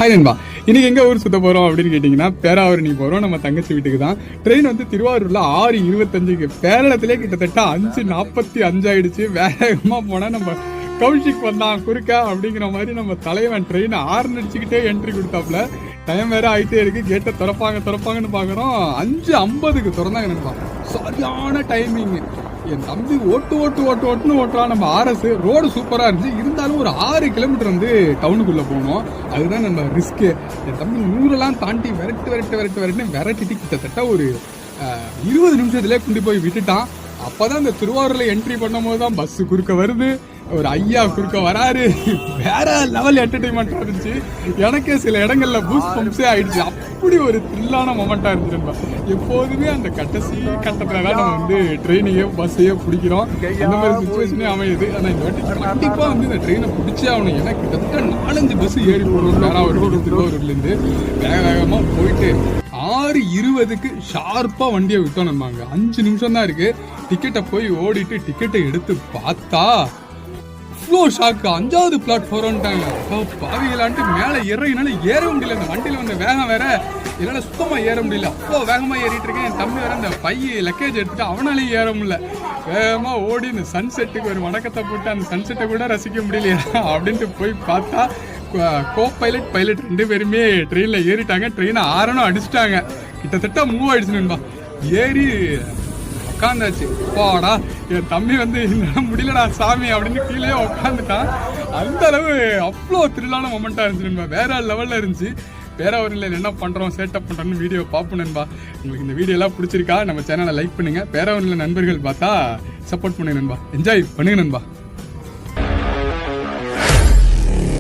Hi நண்பா, இன்னைக்கு எங்க ஊர் சுத்த போறோம் அப்படின்னு கேட்டீங்கன்னா பேராவூரணி போறோம். நம்ம தங்கச்சி வீட்டுக்கு தான். ட்ரெயின் வந்து திருவாரூர்ல 6:25க்கு, பேரளத்திலே கிட்டத்தட்ட 5:45 ஆயிடுச்சு. வேகமா போனா நம்ம கௌஷிக் வந்தான் குறுக்கா அப்படிங்கிற மாதிரி நம்ம தலைவன் ட்ரெயின் ஆர்ன் அடிச்சுக்கிட்டே என்ட்ரி கொடுத்தாப்புல. டைம் வேற ஆகிட்டே இருக்கு. கேட்டை திறப்பாங்கன்னு பாக்குறோம். 5:50க்கு திறந்தாங்க நண்பா. சரியான டைமிங். என் தம்பி ஓட்டுன்னு ஓட்டுறான். நம்ம ஆர்எஸ் ரோடு சூப்பரா இருந்துச்சு. இருந்தாலும் ஒரு 6 கிலோமீட்டர் வந்து டவுனுக்குள்ள போகணும். அதுதான் நம்ம ரிஸ்க்கு. என் தம்பி 100 தாண்டி விரட்டிட்டு கிட்டத்தட்ட ஒரு 20 நிமிஷத்துலேயே கொண்டு போய் விட்டுட்டான். அப்பதான் இந்த திருவாரூர்ல என்ட்ரி பண்ணும் போது தான் பஸ் குறுக்க வருது, ஒரு ஐயா குறுக்க வராரு. வேற லெவல் என்டர்டைன்மெண்ட் இருந்துச்சு. எனக்கே சில இடங்கள்ல பூஸ்ட் பம்ப்ஸே ஆயிடுச்சு. அப்படி ஒரு த்ரில்லான மொமெண்டா இருந்துச்சு. எப்போதுமே அந்த கடைசி கட்டத்துல தான் நம்ம வந்து ட்ரெயினையோ பஸ்ஸையோ பிடிக்கிறோம். அந்த மாதிரி சுச்சுவேஷனே அமையுது. ஆனா இந்த வாட்டி கண்டிப்பா வந்து இந்த ட்ரெயினை பிடிச்சே ஆகணும். ஏன்னா கிட்டத்தட்ட 4-5 பஸ் ஏறி போடுவோம் பேராவூர் திருவாரூர்ல இருந்து. வேகமா போயிட்டு 6:20க்கு ஷார்ப்பா வண்டியை விட்டோம். நம்ம 5 நிமிஷம் தான் இருக்கு. டிக்கெட்டை போய் ஓடிட்டு டிக்கெட்டை எடுத்து பார்த்தா ஷாக்கு, 5வது பிளாட்ஃபார்ம்ட்டாங்க. பாவிகளான்ட்டு மேலே ஏறனால ஏற முடியல. இந்த வண்டியில வந்த வேகம் வேற என்னால சுத்தமா ஏற முடியல. அவ்வளோ வேகமா ஏறிட்டு இருக்கேன். என் தம்பி வேற இந்த லக்கேஜ் எடுத்துட்டு அவனாலையும் ஏற முடியல. வேகமா ஓடி இந்த சன்செட்டுக்கு ஒரு வணக்கத்தை போட்டு அந்த சன்செட்டை கூட ரசிக்க முடியலையா அப்படின்ட்டு போய் பார்த்தா கோ பைலட் 2 பேருமே ட்ரெயினில் ஏறிட்டாங்க. ட்ரெயினை ஆரணும் அடிச்சுட்டாங்க. கிட்டத்தட்ட மூவ் ஆயிடுச்சு நண்பா. ஏறி உட்காந்தாச்சு. அப்பாடா, என் தம்பி வந்து முடியலடா சாமி அப்படின்னு கீழே உட்காந்துட்டான். அந்த அளவு அவ்வளோ த்ரில்லான மொமெண்டா இருந்துச்சு நண்பா. வேற லெவலில் இருந்துச்சு. பேராவூரில் என்ன பண்ணுறோம் சேட்டப் பண்ணுறோன்னு வீடியோ பார்ப்போம் நண்பா. உங்களுக்கு இந்த வீடியோ எல்லாம் பிடிச்சிருக்கா நம்ம சேனலை லைக் பண்ணுங்க. பேராவூரில் நண்பர்கள் பார்த்தா சப்போர்ட் பண்ணுங்க நண்பா. என்ஜாய் பண்ணுங்க நண்பா.